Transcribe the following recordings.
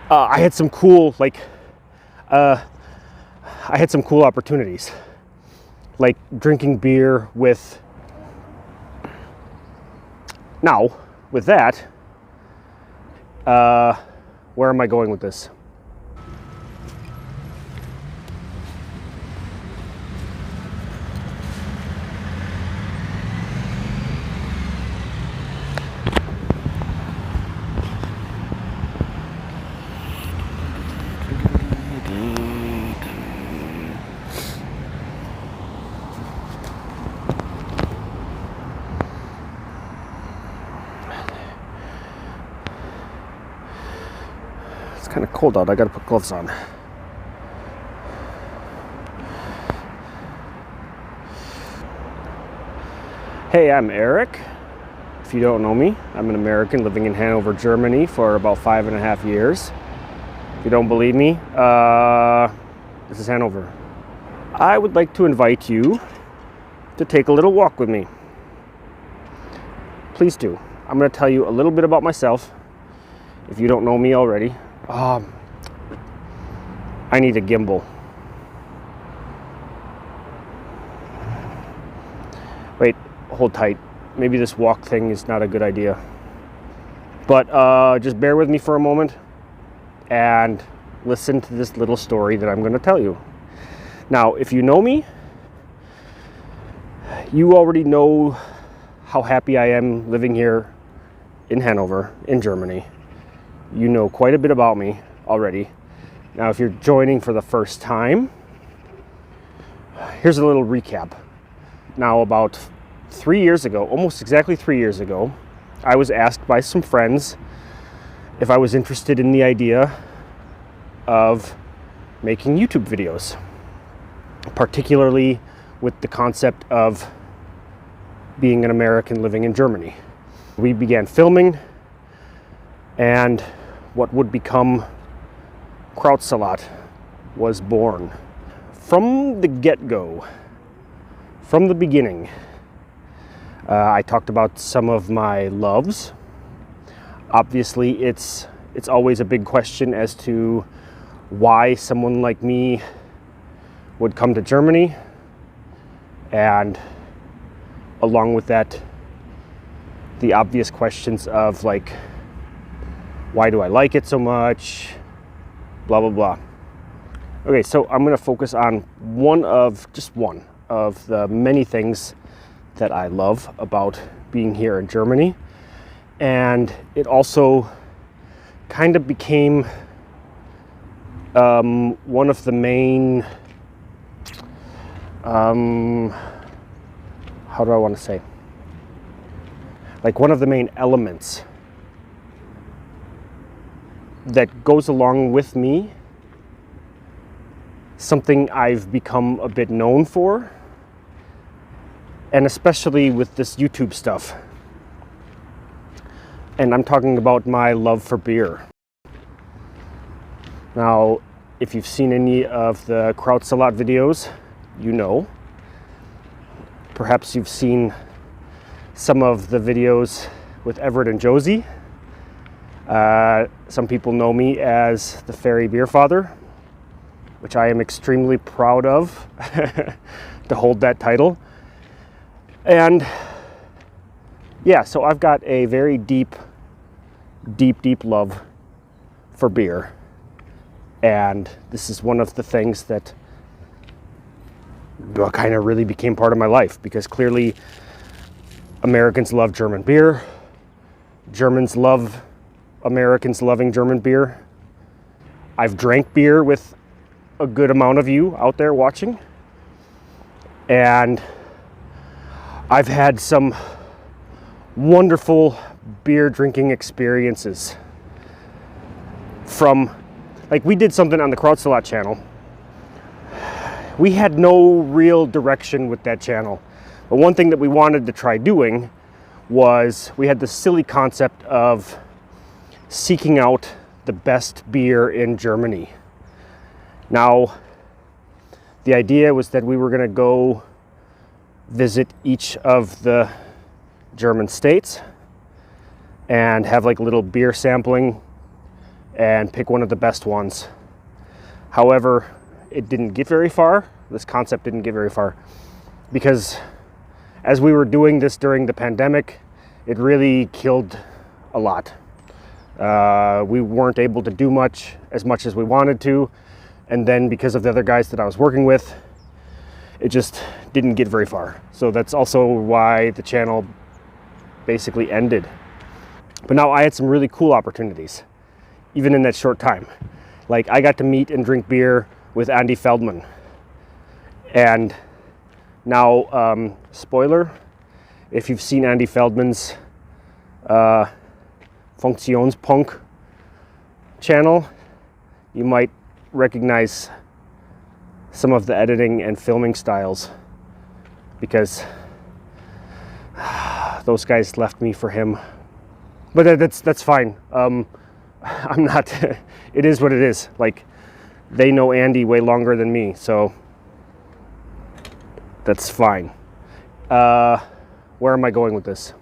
I had some cool I had some cool opportunities, like drinking beer with. Now, with that, where am I going with this? It's kind of cold out. I gotta put gloves on. Hey, I'm Eric. If you don't know me, I'm an American living in Hanover, Germany for about 5.5 years. If you don't believe me, this is Hanover. I would like to invite you to take a little walk with me. Please do. I'm going to tell you a little bit about myself if you don't know me already. I need a gimbal. Wait, hold tight. Maybe this walk thing is not a good idea. But just bear with me for a moment and listen to this little story that I'm going to tell you. Now, if you know me, you already know how happy I am living here in Hanover, in Germany. You know quite a bit about me already. Now, if you're joining for the first time, here's a little recap. Now, about 3 years ago, almost exactly 3 years ago, I was asked by some friends if I was interested in the idea of making YouTube videos, particularly with the concept of being an American living in Germany. We began filming, and what would become Krautsalat was born. From the get-go, from the beginning, I talked about some of my loves. Obviously, it's always a big question as to why someone like me would come to Germany, and along with that, the obvious questions of like, why do I like it so much? Blah, blah, blah. Okay, so I'm gonna focus on one of the many things that I love about being here in Germany. And it also kind of became one of the main, how do I want to say? Like one of the main elements that goes along with me, something I've become a bit known for, and especially with this YouTube stuff. And I'm talking about my love for beer. Now, if you've seen any of the Krautsalat videos, you know. Perhaps you've seen some of the videos with Everett and Josie. Some people know me as the Fairy Beer Father, which I am extremely proud of to hold that title. And yeah, so I've got a very deep love for beer. And this is one of the things that kind of really became part of my life, because clearly Americans love German beer. Germans love Americans loving German beer. I've drank beer with a good amount of you out there watching. And I've had some wonderful beer drinking experiences from, like, we did something on the Krautsalat channel. We had no real direction with that channel. But one thing that we wanted to try doing was we had the silly concept of seeking out the best beer in Germany. Now, the idea was that we were going to go visit each of the German states and have like a little beer sampling and pick one of the best ones. However, it didn't get very far. This concept didn't get very far because as we were doing this during the pandemic, it really killed a lot. We weren't able to do as much as we wanted to. And then because of the other guys that I was working with, it just didn't get very far. So that's also why the channel basically ended. But now I had some really cool opportunities, even in that short time. Like, I got to meet and drink beer with Andy Feldman. And now, spoiler, if you've seen Andy Feldman's Funktionspunk channel, you might recognize some of the editing and filming styles, because those guys left me for him. But that's fine. I'm not. It is what it is. Like, they know Andy way longer than me, so that's fine. Where am I going with this?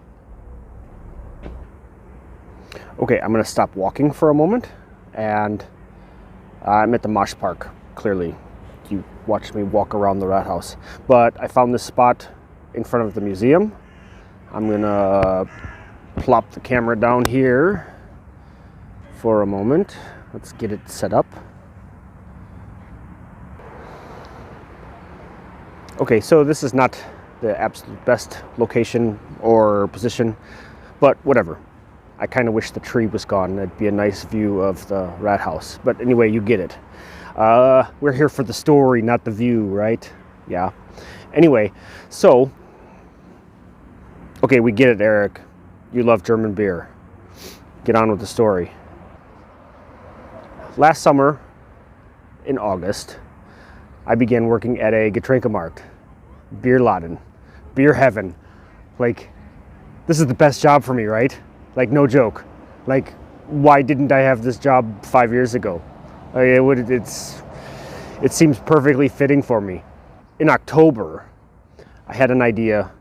Okay, I'm gonna stop walking for a moment, and I'm at the Mosh Park. Clearly, you watched me walk around the rat house, but I found this spot in front of the museum. I'm gonna plop the camera down here for a moment. Let's get it set up. Okay, so this is not the absolute best location or position, but whatever. I kind of wish the tree was gone. It'd be a nice view of the rat house. But anyway, you get it. We're here for the story, not the view, right? Yeah. Anyway, so, okay, we get it, Eric. You love German beer. Get on with the story. Last summer, in August, I began working at a Getränkemarkt, Bierladen, beer heaven. Like, this is the best job for me, right? Like, no joke. Like, why didn't I have this job 5 years ago? Like, it seems perfectly fitting for me. In October, I had an idea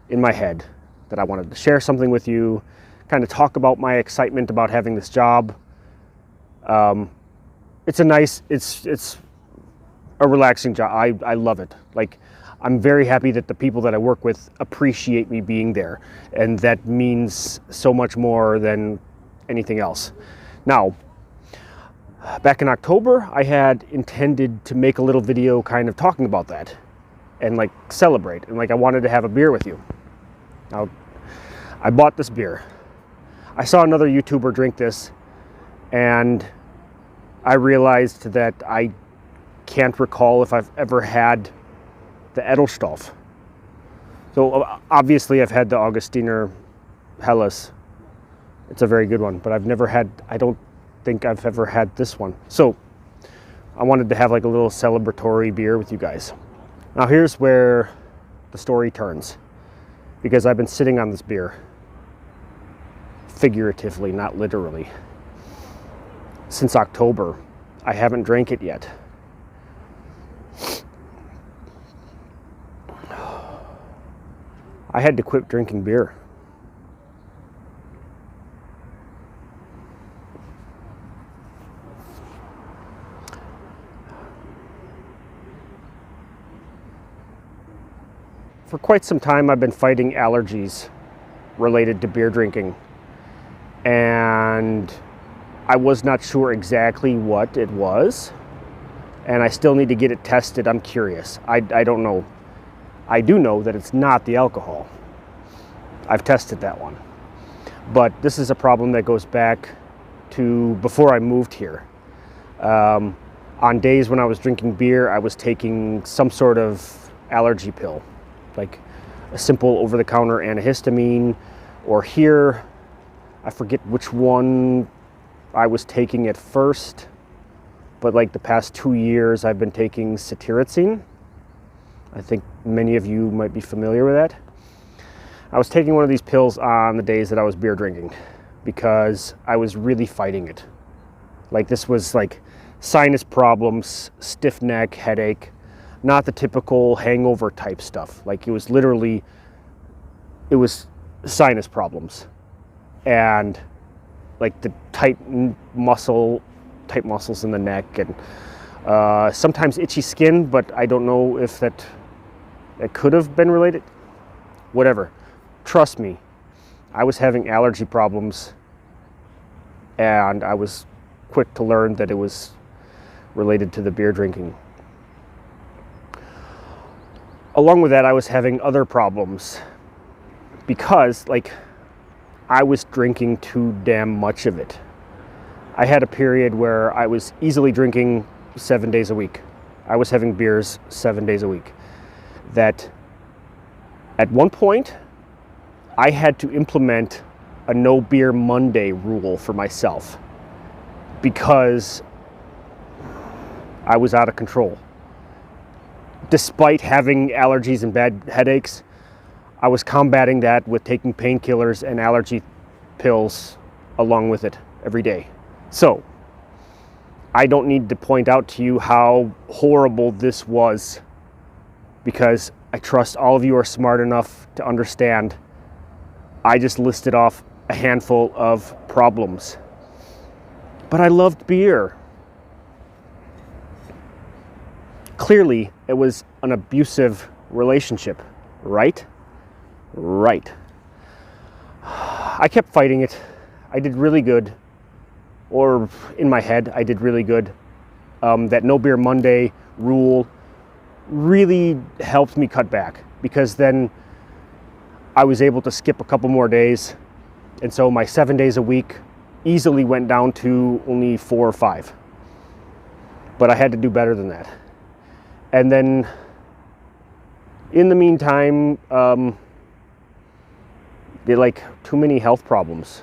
in my head that I wanted to share something with you, kind of talk about my excitement about having this job. It's a relaxing job. I love it. Like, I'm very happy that the people that I work with appreciate me being there, and that means so much more than anything else. Now, back in October, I had intended to make a little video kind of talking about that and like celebrate, and like I wanted to have a beer with you. Now, I bought this beer. I saw another YouTuber drink this, and I realized that I can't recall if I've ever had the Edelstoff. So obviously I've had the Augustiner Helles. It's a very good one, but I don't think I've ever had this one. So I wanted to have like a little celebratory beer with you guys. Now here's where the story turns, because I've been sitting on this beer, figuratively, not literally, since October. I haven't drank it yet. I had to quit drinking beer. For quite some time, I've been fighting allergies related to beer drinking, and I was not sure exactly what it was, and I still need to get it tested. I'm curious. I don't know. I do know that it's not the alcohol. I've tested that one. But this is a problem that goes back to before I moved here. On days when I was drinking beer, I was taking some sort of allergy pill, like a simple over-the-counter antihistamine, or here, I forget which one I was taking at first, but like the past 2 years, I've been taking cetirizine. I think many of you might be familiar with that. I was taking one of these pills on the days that I was beer drinking because I was really fighting it. Like, this was like sinus problems, stiff neck, headache, not the typical hangover type stuff. Like, it was sinus problems. And like the tight muscles in the neck, and sometimes itchy skin, but I don't know if that could have been related. Whatever. Trust me, I was having allergy problems, and I was quick to learn that it was related to the beer drinking. Along with that, I was having other problems because, like, I was drinking too damn much of it. I had a period where I was easily drinking 7 days a week. I was having beers 7 days a week. That at one point, I had to implement a no beer Monday rule for myself because I was out of control. Despite having allergies and bad headaches, I was combating that with taking painkillers and allergy pills along with it every day. So, I don't need to point out to you how horrible this was, because I trust all of you are smart enough to understand. I just listed off a handful of problems. But I loved beer. Clearly, it was an abusive relationship, right? Right. I kept fighting it. I did really good. Or in my head, I did really good. That no beer Monday rule really helped me cut back, because then I was able to skip a couple more days. And so my 7 days a week easily went down to only 4 or 5. But I had to do better than that. And then in the meantime, they like too many health problems.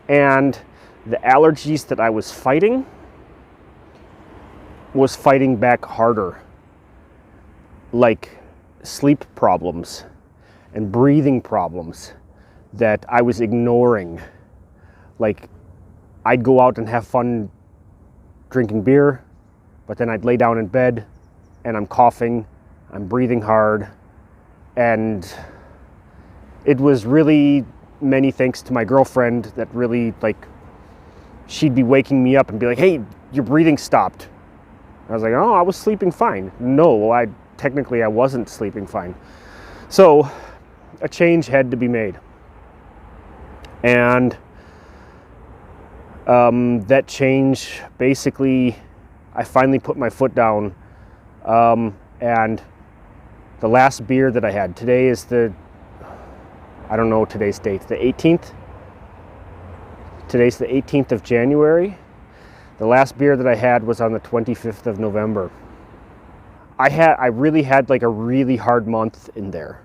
And the allergies that I was fighting back harder. Like sleep problems and breathing problems that I was ignoring. Like, I'd go out and have fun drinking beer, but then I'd lay down in bed and I'm coughing, I'm breathing hard, and it was really many thanks to my girlfriend that really, like, she'd be waking me up and be like, hey, your breathing stopped. I was like, oh, I was sleeping fine. No, technically I wasn't sleeping fine. So a change had to be made. And that change, basically, I finally put my foot down. And the last beer that I had, today is I don't know today's date, the 18th? Today's the 18th of January. The last beer that I had was on the 25th of November. I really had like a really hard month in there.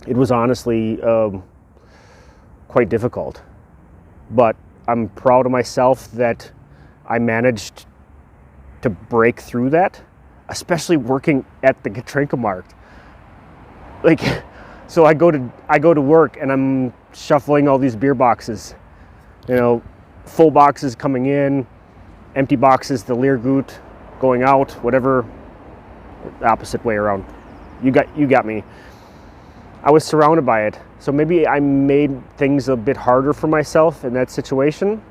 It was honestly quite difficult. But I'm proud of myself that I managed to break through that, especially working at the Katrinka Markt. Like, so I go to work and I'm shuffling all these beer boxes. You know, full boxes coming in, empty boxes, the Leergut going out, whatever, the opposite way around. You got me. I was surrounded by it. So maybe I made things a bit harder for myself in that situation.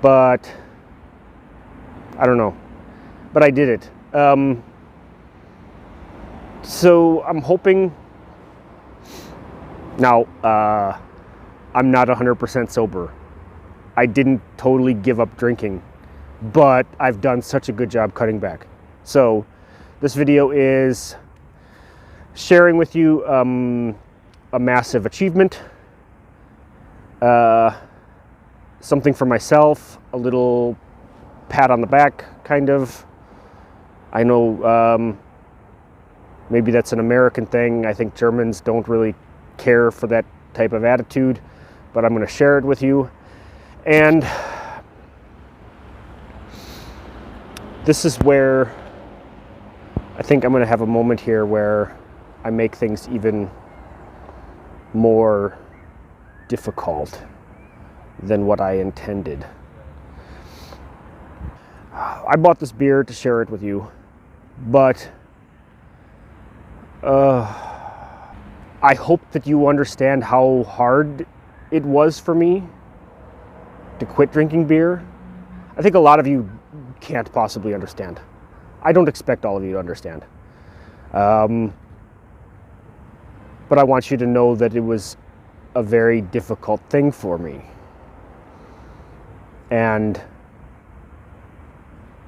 But I don't know. But I did it. So I'm hoping. Now, I'm not 100% sober. I didn't totally give up drinking, but I've done such a good job cutting back. So this video is sharing with you a massive achievement, something for myself, a little pat on the back, kind of. I know maybe that's an American thing. I think Germans don't really care for that type of attitude, but I'm going to share it with you. And this is where I think I'm going to have a moment here where I make things even more difficult than what I intended. I bought this beer to share it with you, but I hope that you understand how hard it was for me to quit drinking beer, I think a lot of you can't possibly understand. I don't expect all of you to understand. But I want you to know that it was a very difficult thing for me. And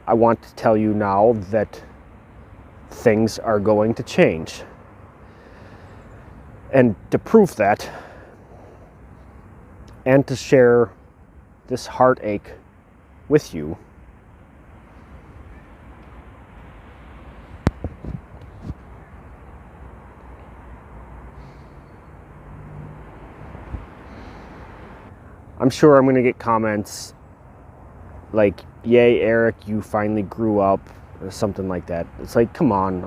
I want to tell you now that things are going to change. And to prove that, and to share this heartache with you, I'm sure I'm going to get comments like, "Yay, Eric, you finally grew up," or something like that. It's like, come on,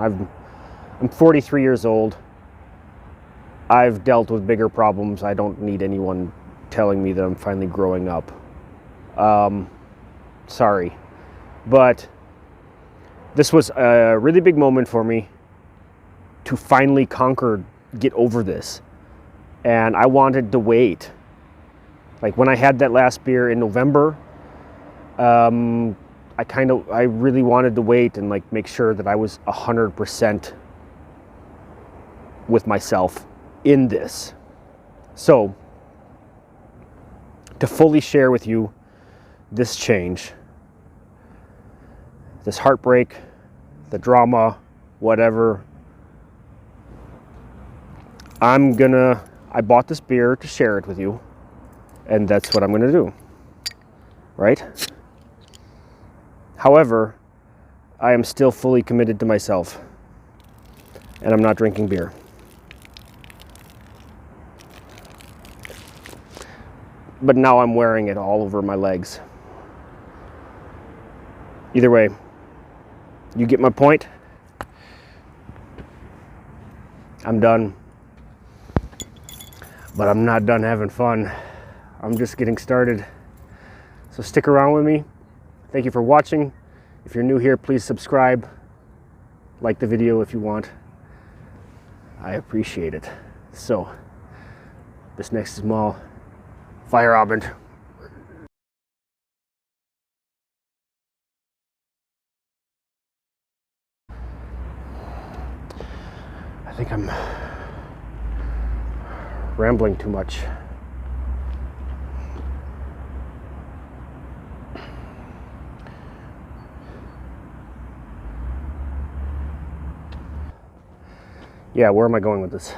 I'm 43 years old. I've dealt with bigger problems. I don't need anyone telling me that I'm finally growing up. Sorry. But this was a really big moment for me to finally get over this. And I wanted to wait. Like when I had that last beer in November, I really wanted to wait and like make sure that I was 100% with myself in this. So, to fully share with you this change, this heartbreak, the drama, whatever, I bought this beer to share it with you, and that's what I'm gonna do, right? However, I am still fully committed to myself, and I'm not drinking beer. But now I'm wearing it all over my legs. Either way, you get my point. I'm done. But I'm not done having fun. I'm just getting started. So stick around with me. Thank you for watching. If you're new here, please subscribe. Like the video if you want. I appreciate it. So, bis nächstes Mal. Feierabend. I think I'm rambling too much. Yeah, where am I going with this?